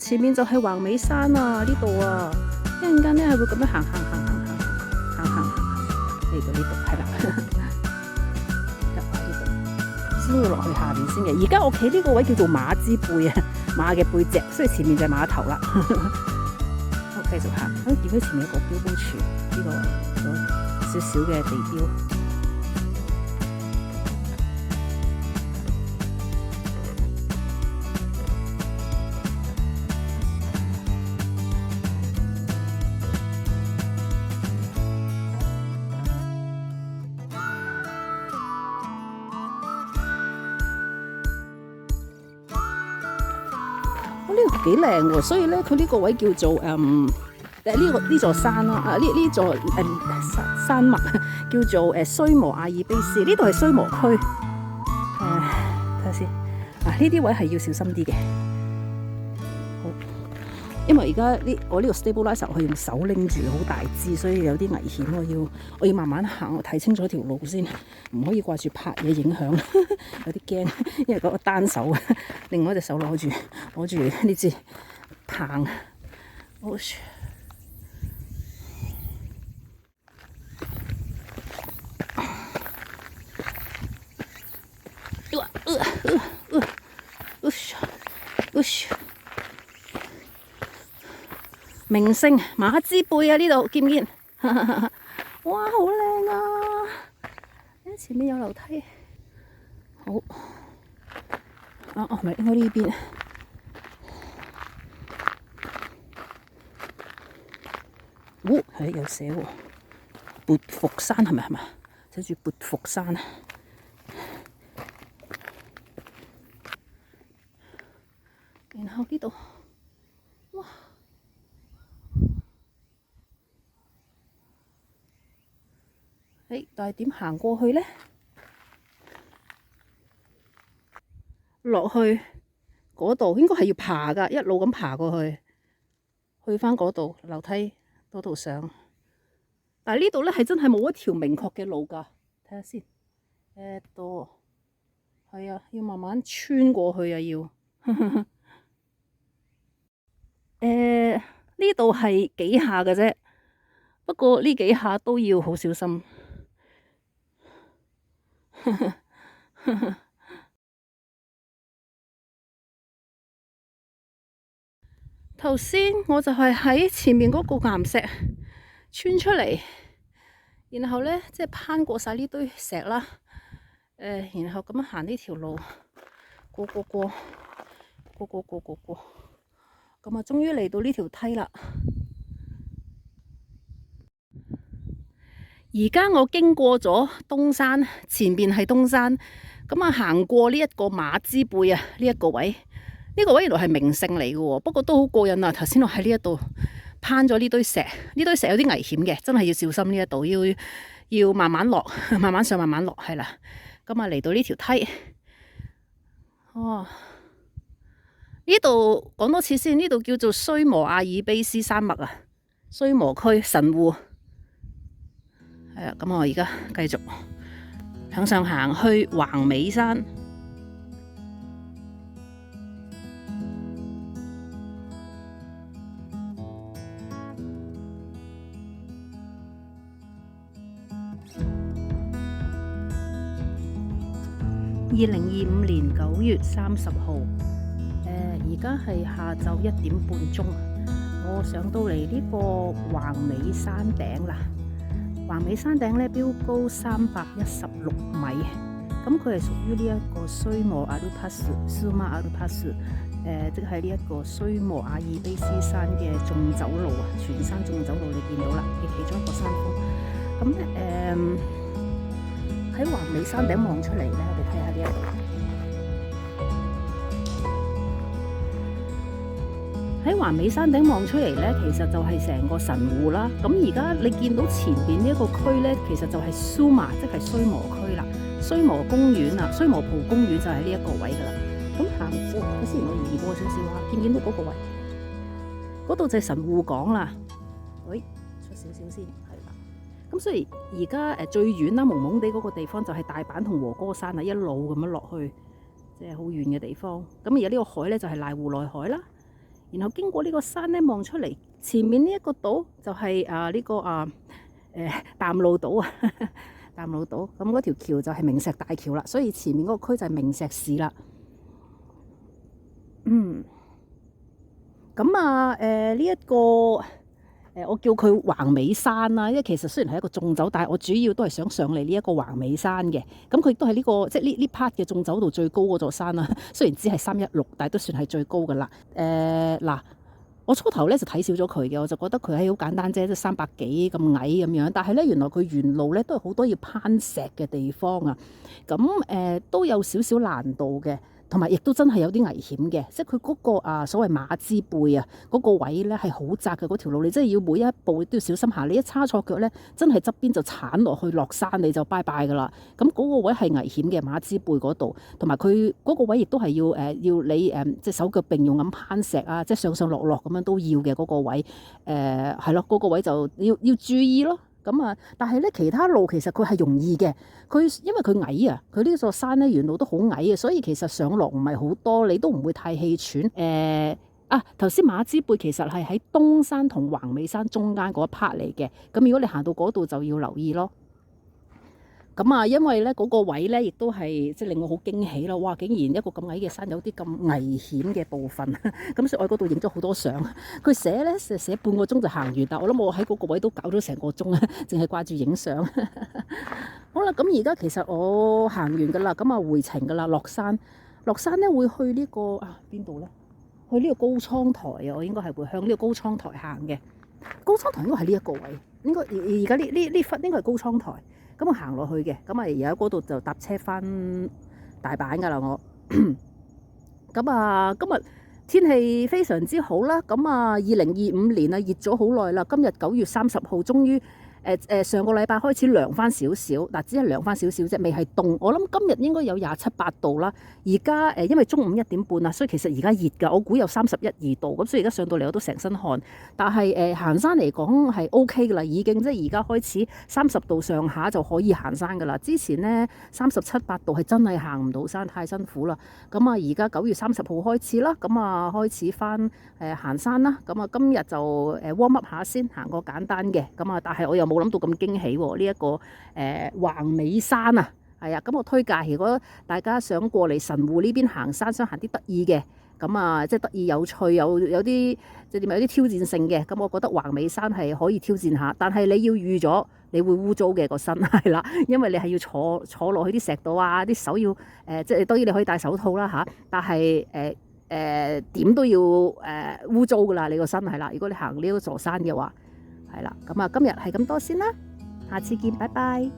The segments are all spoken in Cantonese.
前面就係橫尾山啊，呢度啊，一陣間咧係會咁樣行嚟到呢度係啦，入喺呢度先要落去下面先嘅。而家我企呢個位叫做馬之背啊，馬嘅背脊，所以前面就係碼頭啦。好，繼續行，可以見到前面有個標標柱，呢個位少少嘅地標。呢個幾靚喎，所以咧佢呢個位叫做呢座山啦，呢座山脈叫做須磨阿爾卑斯，呢度係須磨區。睇下先，呢啲位係要小心啲嘅。好，因為而家我呢個 stabilizer 我用手拎住，好大支，所以有啲危險。我要慢慢行，我睇清楚條路先，唔可以掛住拍嘢影響，有啲驚，因為嗰個單手，另外一隻手攞住呢支棒。名勝馬之背啊！呢度見唔見？哇，好靚啊！前面有樓梯。好，唔係應該呢邊。係有寫喎，勃伏山係咪？寫住勃伏山。然後呢度，哇！但係點行過去呢？落去嗰度應該係要爬㗎，一路咁爬過去，去返嗰度樓梯嗰度上。但係呢度咧係真係冇一條明確嘅路㗎，睇下先。度係啊，要慢慢穿過去啊，要。呢度係幾下嘅啫，不過呢幾下都要好小心。頭先我就係喺前面嗰個岩石穿出嚟，然後咧即係攀過晒呢堆石啦，然後咁樣行呢條路，過，咁啊，終於嚟到呢條梯啦。而家我經過咗東山，前面係東山，咁啊行過呢一個馬之背啊，呢一個位。呢個位原來係名勝嚟嘅喎，不過都好過癮啊！頭先我喺呢一度攀咗呢堆石，呢堆石有啲危險嘅，真係要小心呢一度，要慢慢落，慢慢上，慢慢落，係啦。咁啊嚟到呢條梯，呢度講多次先，呢度叫做須磨阿爾卑斯山脈啊，須磨區神戶。係啊，咁我而家繼續向上行去橫尾山。2025年9月30號，而家係下晝1點半鐘，我上到嚟呢個橫尾山頂啦。橫尾山頂咧標高316米，咁佢係屬於呢一個須磨阿魯帕斯，須磨阿魯帕斯，即係呢一個須磨阿爾卑斯山嘅縱走路啊，全山縱走路你見到啦嘅其中一個山峰。咁喺橫尾山頂望出嚟咧，我哋睇下呢一度。喺橫尾山頂望出嚟咧，其實就係成個神戶啦。咁而家你見到前邊呢一個區咧，其實就係須磨，即係須磨區啦。須磨公園啊，須磨蒲公園就係呢一個位噶啦。咁行過，睇先我移過少少嚇，見唔見到嗰個位？嗰度就係神戶港啦。喂，出少少先，係啦。咁所以而家最遠啦，蒙蒙地嗰個地方就係大阪同和歌山啊，一路咁樣落去，即係好遠嘅地方。咁而家呢個海咧就係瀨戶內海啦。然後經過呢個山咧，望出嚟前面呢一個島就係淡路島啊，淡路島。咁嗰條橋就係明石大橋啦，所以前面嗰個區就係明石市啦。咁呢一個我叫佢橫尾山啦，因為其實雖然係一個縱走，但係我主要都係想上嚟呢一個橫尾山嘅。咁佢亦都係呢個即係呢 part 嘅縱走度最高嗰座山啦。雖然只係316，但係都算係最高噶啦。嗱，我初頭咧就睇少咗佢嘅，我就覺得佢係好簡單啫，即係300幾咁矮咁樣。但係咧原來佢沿路咧都係好多要攀石嘅地方啊。咁都有少少難度嘅。同埋亦都真係有啲危險嘅，即係佢嗰個所謂馬之背啊，嗰個位咧係好窄嘅嗰條路，你真係要每一步都要小心行。你一差錯腳咧，真係側邊就鏟落去落山，你就拜拜噶啦。咁嗰個位係危險嘅，馬之背嗰度，同埋佢嗰個位亦都係要你即係手腳並用咁攀石啊，即係上上落落咁樣都要嘅嗰個位。係咯，嗰個位就要注意咯。但係咧其他路其實佢係容易嘅，因為佢矮啊，佢呢座山咧沿路都好矮啊，所以其實上落唔係好多，你都唔會太氣喘。頭先馬之背其實係喺東山同橫尾山中間嗰一 part 嚟嘅，咁如果你行到嗰度就要留意咯。因為咧嗰個位咧，亦都係即係令我好驚喜咯！哇，竟然一個咁矮嘅山有啲咁危險嘅部分，咁所以我喺嗰度影咗好多相。佢寫半個鐘就行完，但我諗我喺嗰個位都搞咗成個鐘啊，淨係掛住影相。好啦，咁而家其實我行完噶啦，咁回程噶啦，落山咧會去呢個邊度咧？去呢個高倉台啊！我應該係會向呢個高倉台行嘅。高倉台應該係呢一個位，應該而家呢忽應該係高倉台。咁我行落去嘅，咁而家嗰度就搭車返大阪噶啦我。咁今日天氣非常之好啦。2025年熱咗好耐啦。今日9月30號，終於上個禮拜開始涼翻少少，嗱只係涼翻少少啫，未係凍。我諗今日應該有27、8度啦。而家因為中午1點半啦，所以其實而家熱㗎，我估有31、2度。咁所以而家上到嚟我都成身汗。但係行山嚟講係 OK 㗎啦，已經即係而家開始30度上下就可以行山㗎啦。之前呢37、8度係真係行唔到山，太辛苦啦。而家9月30號開始啦，開始翻行山啦。今日就warm up 下先，行個簡單嘅。但係我又冇諗到咁驚喜喎！呢一個橫尾山啊，係啊，咁我推介如果大家想過嚟神戶呢邊行山，想行啲得意嘅，即係得意有趣，有啲即係點啊，有啲挑戰性嘅，咁我覺得橫尾山係可以挑戰下，但係你要預咗你會污糟嘅個身係啦，因為你係要坐落去啲石度啊，啲手要即係當然你可以戴手套啦嚇，但係點都要污糟噶啦，你個身係啦，如果你行呢個座山嘅話。係啦，今日係咁多先啦，下次見，拜拜。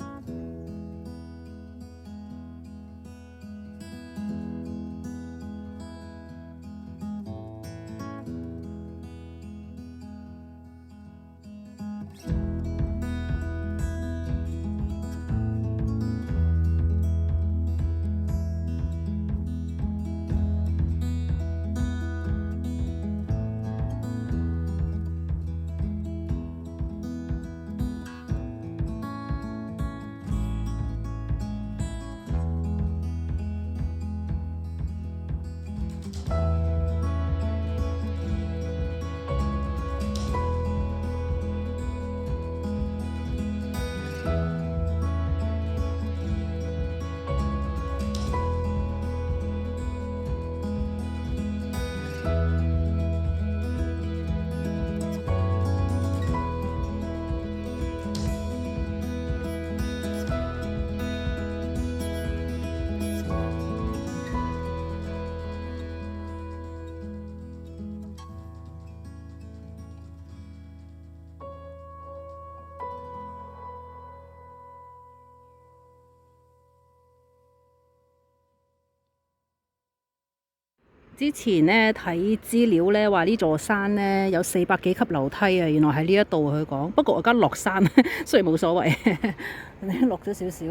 之前咧睇資料咧話呢座山咧有400幾級樓梯啊，原來喺呢一度佢講。不過我而家落山，雖然冇所謂，落咗少少。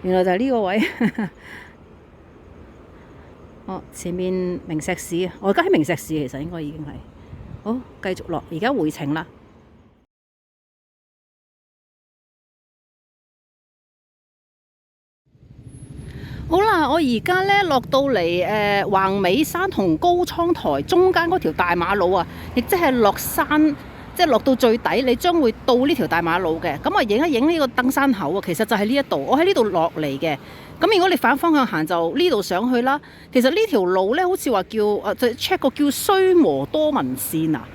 原來就係呢個位。哦，前面明石市，我而家喺明石市，其實應該已經係。好，繼續落，而家回程啦。好啦，我而家咧落到嚟橫尾山同高倉台中間嗰條大馬路啊，亦即係落山，即係落到最底，你將會到呢條大馬路嘅。咁啊，影一影呢個登山口啊，其實就係呢一度，我喺呢度落嚟嘅。咁如果你反方向行就呢度上去啦。其實呢條路咧好似話叫就 check 過叫須磨多聞線啊。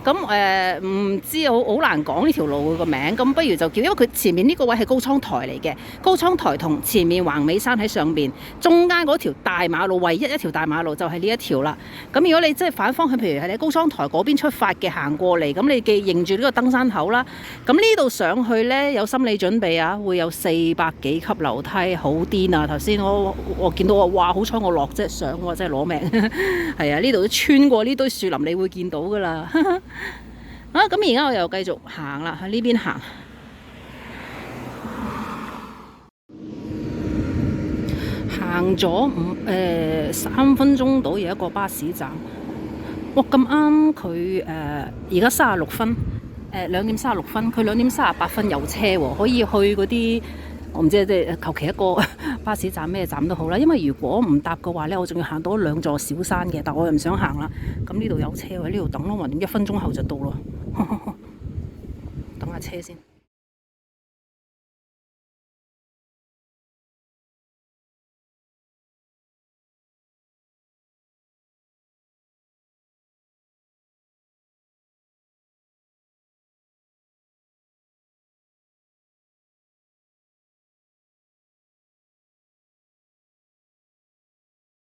咁唔知好難講呢條路個名，咁不如就叫，因為佢前面呢個位係高倉台嚟嘅，高倉台同前面橫尾山喺上邊，中間嗰條大馬路唯一一條大馬路就係呢一條啦。咁如果你即係反方向，譬如係喺高倉台嗰邊出發嘅行過嚟，咁你記認住呢個登山口啦。咁呢度上去呢，有心理準備啊，會有400幾級樓梯，好癲啊！頭先我見到哇，好彩我落啫，上我真係攞命。係啊，呢度都穿過呢堆樹林，你會見到噶啦。啊，咁而家我又繼續行啦，喺呢邊行。行咗3分鐘到有一個巴士站。哇，咁啱佢而家36分，2點36分，佢2點38分有車喎，可以去嗰啲。我唔知即係求其一個巴士站咩站都好啦，因為如果唔搭嘅話咧，我仲要行到2座小山嘅，但我又唔想行啦。咁呢度有車，喺呢度等咯，橫掂1分鐘後就到咯。等下車先。